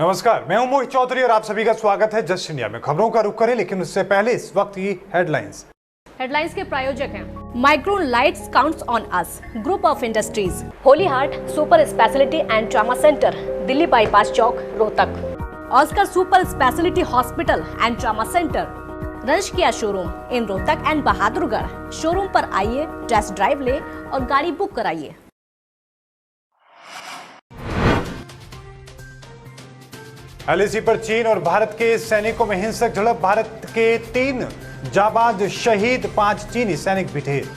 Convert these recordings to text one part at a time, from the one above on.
नमस्कार, मैं हूं मोहित चौधरी और आप सभी का स्वागत है जस्ट इंडिया में। खबरों का रुख करें, लेकिन उससे पहले इस वक्त की हेडलाइंस के प्रायोजक हैं Micron lights counts on us, group of industries, holy heart super speciality and trauma centre, Delhi bypass चौक, Rohtak, Oscar super speciality hospital and trauma centre, रंश किया showroom in Rohtak and Bahadurgarh. Showroom पर आइए, टेस्ट ड्राइव ले और गाड़ी बुक कराइए। एलएसी पर चीन और भारत के सैनिकों में हिंसक झड़प, भारत के 3 जाबाज शहीद, 5 चीनी सैनिक भी ढेर।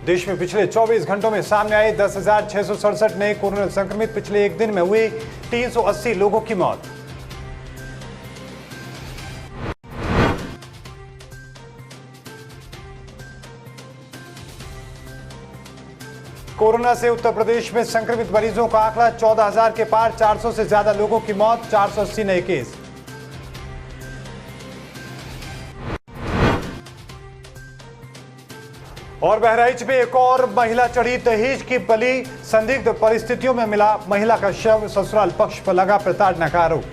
देश में पिछले 24 घंटों में सामने आए 10,667 नए कोरोना संक्रमित, पिछले एक दिन में हुई 380 लोगों की मौत। कोरोना से उत्तर प्रदेश में संक्रमित मरीजों का आंकड़ा 14,000 के पार, 400 से ज्यादा लोगों की मौत, 480 नए केस। और बहराइच में एक और महिला चढ़ी दहेज की बलि, संदिग्ध परिस्थितियों में मिला महिला का शव, ससुराल पक्ष पर लगा प्रताड़ना का आरोप।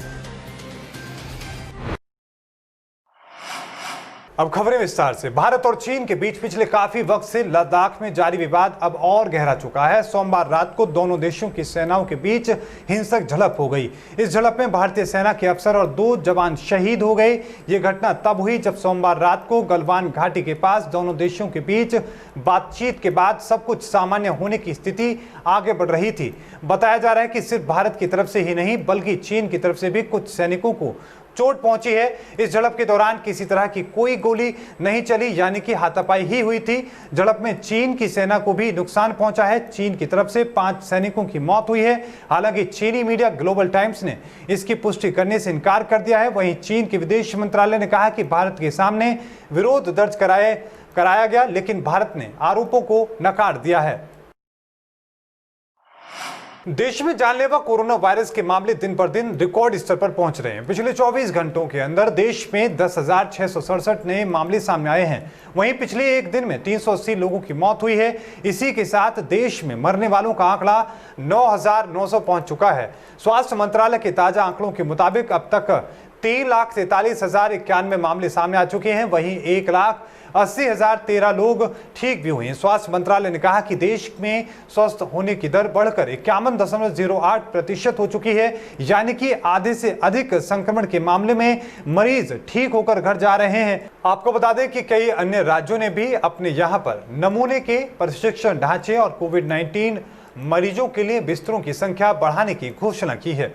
अब खबरें विस्तार से। भारत और चीन के बीच पिछले काफी वक्त से लद्दाख में जारी विवाद अब और गहरा चुका है। सोमवार रात को दोनों देशों की सेनाओं के बीच हिंसक झड़प हो गई। इस झड़प में भारतीय सेना के अफसर और 2 जवान शहीद हो गए। ये घटना तब हुई जब सोमवार रात को गलवान घाटी के पास दोनों देशों के बीच बातचीत के बाद सब कुछ सामान्य होने की स्थिति आगे बढ़ रही थी। बताया जा रहा है कि सिर्फ भारत की तरफ से ही नहीं, बल्कि चीन की तरफ से भी कुछ सैनिकों को चोट पहुंची है। इस झड़प के दौरान किसी तरह की कोई गोली नहीं चली, यानी कि हाथापाई ही हुई थी। झड़प में चीन की सेना को भी नुकसान पहुंचा है। चीन की तरफ से 5 सैनिकों की मौत हुई है। हालांकि चीनी मीडिया ग्लोबल टाइम्स ने इसकी पुष्टि करने से इनकार कर दिया है। वहीं चीन के विदेश मंत्रालय ने कहा कि भारत के सामने विरोध दर्ज कराया गया, लेकिन भारत ने आरोपों को नकार दिया है। देश में जानलेवा कोरोना वायरस के मामले दिन पर दिन रिकॉर्ड स्तर पर पहुंच रहे हैं। पिछले 24 घंटों के अंदर देश में 10,667 नए मामले सामने आए हैं। वहीं पिछले एक दिन में 380 लोगों की मौत हुई है। इसी के साथ देश में मरने वालों का आंकड़ा 9,900 पहुंच चुका है। स्वास्थ्य मंत्रालय के ताजा आंकड़ों के मुताबिक अब तक 3,43,091 मामले सामने आ चुके हैं। वहीं 1,80,013 लोग ठीक भी हुए हैं। स्वास्थ्य मंत्रालय ने कहा कि देश में स्वस्थ होने की दर बढ़कर 51.08% हो चुकी है, यानी कि आधे से अधिक संक्रमण के मामले में मरीज ठीक होकर घर जा रहे हैं। आपको बता दें कि कई अन्य राज्यों ने भी अपने यहां पर नमूने के प्रशिक्षण ढांचे और कोविड-19 मरीजों के लिए बिस्तरों की संख्या बढ़ाने की घोषणा की है।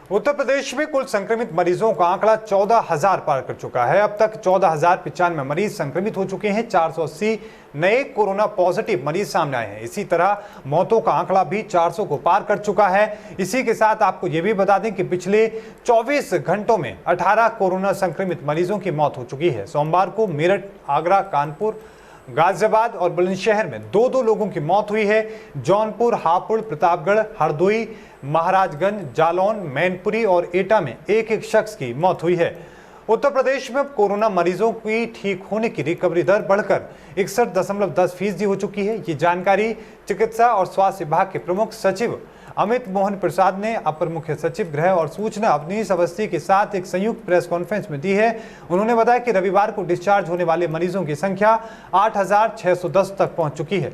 उत्तर प्रदेश में कुल संक्रमित मरीजों का आंकड़ा 14,000 पार कर चुका है। अब तक 14,095 मरीज संक्रमित हो चुके हैं। 480 नए कोरोना पॉजिटिव मरीज सामने आए हैं। इसी तरह मौतों का आंकड़ा भी 400 को पार कर चुका है। इसी के साथ आपको यह भी बता दें कि पिछले 24 घंटों में 18 कोरोना संक्रमित मरीजों की मौत हो चुकी है। सोमवार को मेरठ, आगरा, कानपुर, गाजियाबाद और बुलंदशहर में 2-2 लोगों की मौत हुई है। जौनपुर, हापुड़, प्रतापगढ़, हरदोई, महाराजगंज, जालौन, मैनपुरी और एटा में 1-1 शख्स की मौत हुई है। उत्तर प्रदेश में कोरोना मरीजों की ठीक होने की रिकवरी दर बढ़कर 61.10% हो चुकी है। ये जानकारी चिकित्सा और स्वास्थ्य विभाग के प्रमुख सचिव अमित मोहन प्रसाद ने अपर मुख्य सचिव गृह और सूचना अवनीश अवस्थी के साथ एक संयुक्त प्रेस कॉन्फ्रेंस में दी है। उन्होंने बताया कि रविवार को डिस्चार्ज होने वाले मरीजों की संख्या 8,610 तक पहुंच चुकी है।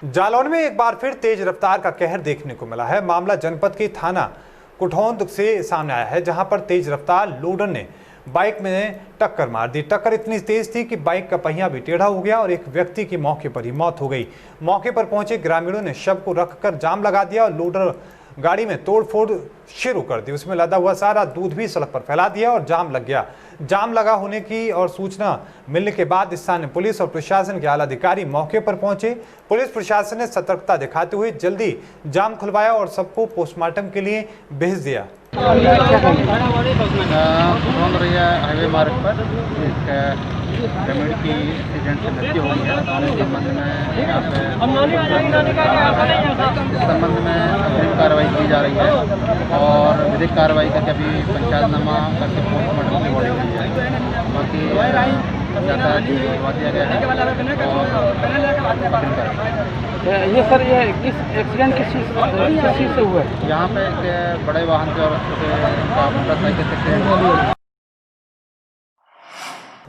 जालौन में एक बार फिर तेज रफ्तार का कहर देखने को मिला है। मामला जनपद के थाना कुठौंद से सामने आया है, जहां पर तेज रफ्तार लोडर ने बाइक में टक्कर मार दी। टक्कर इतनी तेज थी कि बाइक का पहिया भी टेढ़ा हो गया और एक व्यक्ति की मौके पर ही मौत हो गई। मौके पर पहुंचे ग्रामीणों ने शव को रखकर जाम लगा दिया और लोडर गाड़ी में तोड़फोड़ शुरू कर दी। उसमें लदा हुआ सारा दूध भी सड़क पर फैला दिया और जाम लग गया। जाम लगा होने की और सूचना मिलने के बाद स्थानीय पुलिस और प्रशासन के आला अधिकारी मौके पर पहुंचे। पुलिस प्रशासन ने सतर्कता दिखाते हुए जल्दी जाम खुलवाया और सबको पोस्टमार्टम के लिए भेज दिया। हाईवे मार्ग पर एक ग्रामीण की एक्सीडेंट से मृत्यु हुई है। इस संबंध में यहाँ पे इस संबंध में अग्रिम कार्रवाई की जा रही है और विधिक कार्रवाई करके अभी पंचायतनामा करके पोस्टमार्टम की बॉडी हुई है। बाकी यातायात दिलवा दिया गया है। ये सर ये किस एक्सीडेंट किस चीज़ से हुआ है? यहाँ पे एक बड़े वाहन के और छोटे का मोटरसाइकिल से एक्सीडेंट हुआ।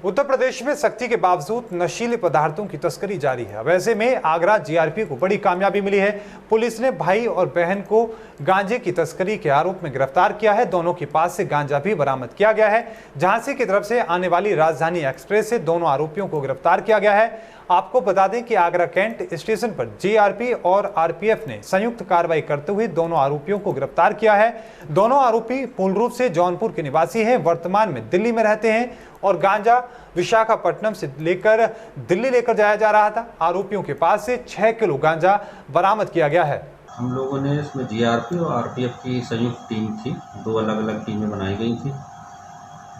उत्तर प्रदेश में सख्ती के बावजूद नशीले पदार्थों की तस्करी जारी है। अब ऐसे में आगरा जीआरपी को बड़ी कामयाबी मिली है। पुलिस ने भाई और बहन को गांजे की तस्करी के आरोप में गिरफ्तार किया है। दोनों के पास से गांजा भी बरामद किया गया है। झांसी की तरफ से आने वाली राजधानी एक्सप्रेस से दोनों आरोपियों को गिरफ्तार किया गया है। आपको बता दें कि आगरा कैंट स्टेशन पर जीआरपी और आरपीएफ ने संयुक्त कार्रवाई करते हुए दोनों आरोपियों को गिरफ्तार किया है। दोनों आरोपी मूल रूप से जौनपुर के निवासी हैं, वर्तमान में दिल्ली में रहते हैं और गांजा विशाखापट्टनम से लेकर दिल्ली लेकर जाया जा रहा था। आरोपियों के पास से 6 किलो गांजा बरामद किया गया है। हम लोगों ने इसमें जीआरपी और आरपीएफ की संयुक्त टीम थी, 2 अलग अलग टीमें बनाई गई थी।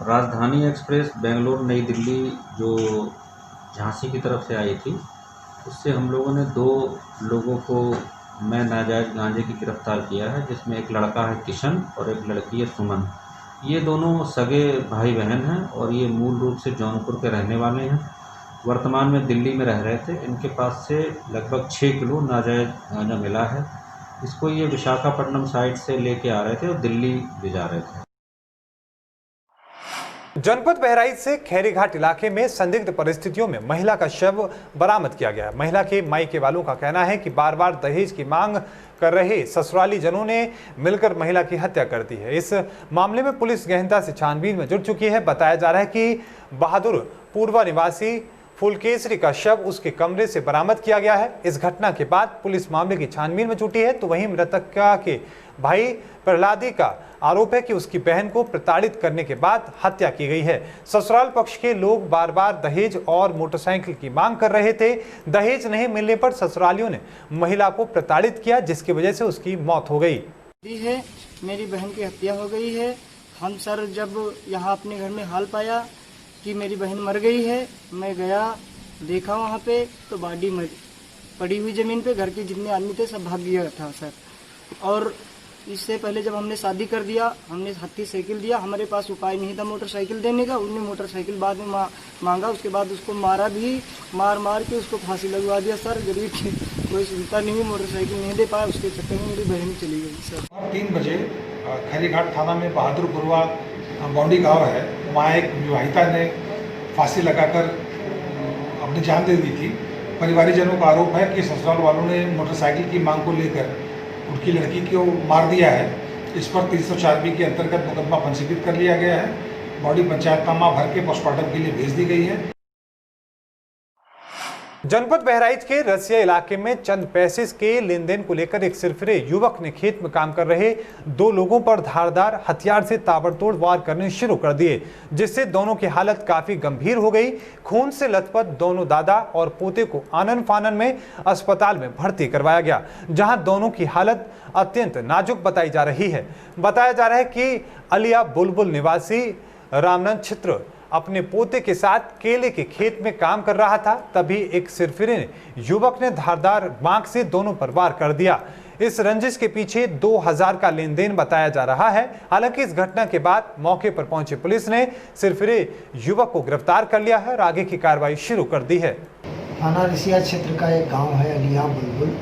राजधानी एक्सप्रेस बेंगलोर नई दिल्ली जो झांसी की तरफ से आई थी, उससे हम लोगों ने 2 लोगों को नाजायज गांजे की गिरफ्तार किया है, जिसमें एक लड़का है किशन और एक लड़की है सुमन। ये दोनों सगे भाई बहन हैं और ये मूल रूप से जौनपुर के रहने वाले हैं। वर्तमान में दिल्ली में रह रहे थे। इनके पास से लगभग 6 किलो नाजायज गांजा मिला है। इसको ये विशाखापट्टनम साइड से लेके आ रहे थे और दिल्ली ले जा रहे थे। जनपद बहराइच से खैरीघाट इलाके में संदिग्ध परिस्थितियों में महिला का शव बरामद किया गया। महिला के मायके वालों का कहना है कि बार बार दहेज की मांग कर रहे ससुराली जनों ने मिलकर महिला की हत्या कर दी है। इस मामले में पुलिस गहनता से छानबीन में जुट चुकी है। बताया जा रहा है कि बहादुर पूर्वा निवासी फुलकेसरी का शव उसके कमरे से बरामद किया गया है। इस घटना के बाद पुलिस मामले की छानबीन में जुटी है। तो वहीं मृतका के भाई प्रहलादी का आरोप है कि उसकी बहन को प्रताड़ित करने के बाद हत्या की गई है। ससुराल पक्ष के लोग बार बार दहेज और मोटरसाइकिल की मांग कर रहे थे। दहेज नहीं मिलने पर ससुरालियों ने महिला को प्रताड़ित किया, जिसकी वजह से उसकी मौत हो गई है। मेरी बहन की हत्या हो गई है। हम सर जब यहाँ अपने घर में हाल पाया कि मेरी बहन मर गई है, मैं गया देखा वहाँ पे तो बॉडी पड़ी हुई ज़मीन पे। घर के जितने आदमी थे सब भाग गया था सर। और इससे पहले जब हमने शादी कर दिया, हमने हाथी साइकिल दिया। हमारे पास उपाय नहीं था मोटरसाइकिल देने का। उन्होंने मोटरसाइकिल बाद में मांगा। उसके बाद उसको मारा भी, मार के उसको फांसी लगवा दिया सर। गरीब कोई सुनता नहीं, मोटरसाइकिल नहीं दे पाया। उसके चक्कर में मेरी बहन चली गई सर। 3 बजे खैरीघाट थाना में बहादुरपुरवा बौंडी गांव है, वहाँ एक विवाहिता ने फांसी लगाकर अपनी जान दे दी थी। परिवारीजनों का आरोप है कि ससुराल वालों ने मोटरसाइकिल की मांग को लेकर उनकी लड़की को मार दिया है। इस पर 304B के अंतर्गत मुकदमा पंजीकृत कर लिया गया है। बॉडी पंचायतनामा भर के पोस्टमार्टम के लिए भेज दी गई है। जनपद बहराइच के रसिया इलाके में चंद पैसे के लेन देन को लेकर एक सिरफिरे युवक ने खेत में काम कर रहे 2 लोगों पर धारदार हथियार से ताबड़तोड़ वार करने शुरू कर दिए, जिससे दोनों की हालत काफी गंभीर हो गई। खून से लथपथ दोनों दादा और पोते को आनन फानन में अस्पताल में भर्ती करवाया गया, जहां दोनों की हालत अत्यंत नाजुक बताई जा रही है। बताया जा रहा है कि अलिया बुलबुल निवासी रामनंद छित्र अपने पोते के साथ केले के खेत में काम कर रहा था। तभी एक सिरफिरे युवक ने धारदार बांक से दोनों पर वार कर दिया। इस रंजिश के पीछे 2000 का लेन देन बताया जा रहा है। हालांकि इस घटना के बाद मौके पर पहुंची पुलिस ने सिरफिरे युवक को गिरफ्तार कर लिया है और आगे की कार्रवाई शुरू कर दी है। थाना रसिया क्षेत्र का एक गांव है अलिया बुलबुल।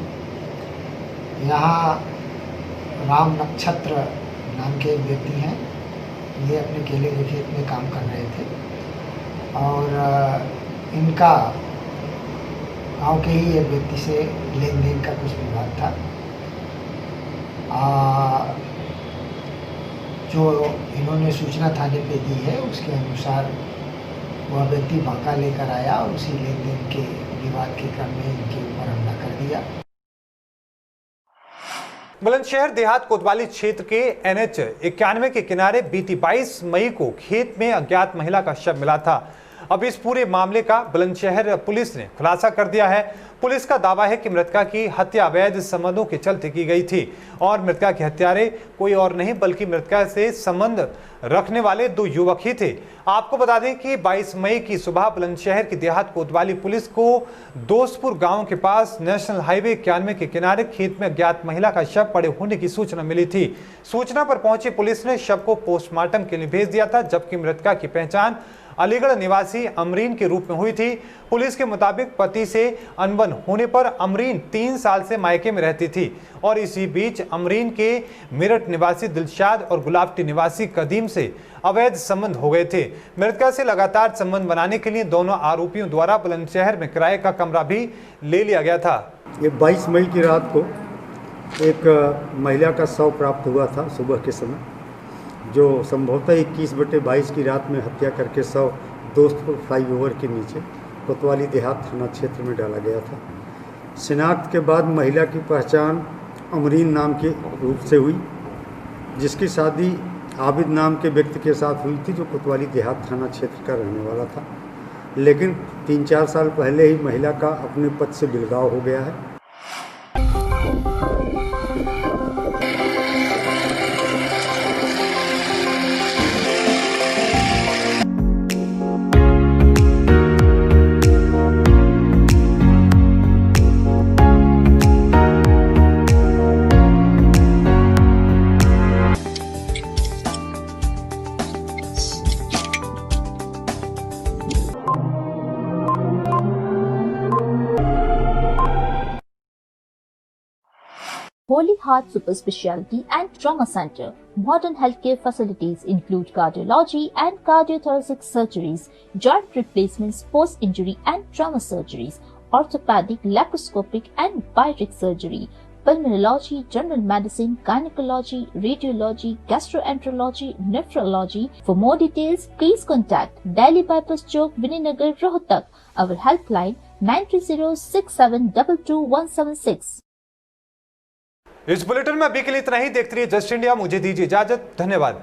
यहाँ राम नक्षत्र नाम के एक व्यक्ति हैं। ये अपने केले के खेत में काम कर रहे थे और इनका गांव के ही एक व्यक्ति से लेन देन का कुछ विवाद था। जो इन्होंने सूचना थाने पे दी है, उसके अनुसार वह व्यक्ति बांका लेकर आया और उसी लेन देन के विवाद के क्रम में इनके ऊपर हमला कर दिया। बुलंदशहर देहात कोतवाली क्षेत्र के NH 91 के किनारे बीती 22 मई को खेत में अज्ञात महिला का शव मिला था। अब इस पूरे मामले का बुलंदशहर पुलिस ने खुलासा कर दिया है। पुलिस का दावा है कि मृतका की हत्या अवैध संबंधों के चलते की गई थी और मृतका के हत्यारे कोई और नहीं बल्कि मृतका से संबंध रखने वाले 2 युवक ही थे। आपको बता दें कि 22 मई की सुबह बुलंदशहर की देहात कोतवाली पुलिस को दोस्तपुर गांव के पास नेशनल हाईवे 91 के किनारे खेत में अज्ञात महिला का शव पड़े होने की सूचना मिली थी। सूचना पर पहुंची पुलिस ने शव को पोस्टमार्टम के लिए भेज दिया था, जबकि मृतका की पहचान अलीगढ़ निवासी अमरीन के रूप में हुई थी। पुलिस के मुताबिक पति से अनबन होने पर अमरीन 3 साल से मायके में रहती थी और इसी बीच अमरीन के मेरठ निवासी दिलशाद और गुलाबटी निवासी कदीम से अवैध संबंध हो गए थे। मृतका से लगातार संबंध बनाने के लिए दोनों आरोपियों द्वारा बुलंदशहर में किराए का कमरा भी ले लिया गया था। ये 22 मई की रात को एक महिला का शव प्राप्त हुआ था सुबह के समय, जो संभवतः 21/22 की रात में हत्या करके शव दोस्तपुर फ्लाईओवर के नीचे कोतवाली देहात थाना क्षेत्र में डाला गया था। शिनाख्त के बाद महिला की पहचान अमरीन नाम के रूप से हुई, जिसकी शादी आबिद नाम के व्यक्ति के साथ हुई थी, जो कोतवाली देहात थाना क्षेत्र का रहने वाला था। लेकिन 3-4 साल पहले ही महिला का अपने पद से बिलगाव हो गया है। Holy Heart Super Speciality and Trauma Center. Modern healthcare facilities include cardiology and cardiothoracic surgeries, joint replacements, post-injury and trauma surgeries, orthopedic, laparoscopic and bariatric surgery, pulmonology, general medicine, gynecology, radiology, gastroenterology, nephrology. For more details, please contact Delhi Bypass Chowk, Vininagar, Rohtak. Our helpline 9306722176. इस bulletin में अभी के लिए इतना ही। देखते रहिए just India. मुझे दीजिए इजाजत। धन्यवाद।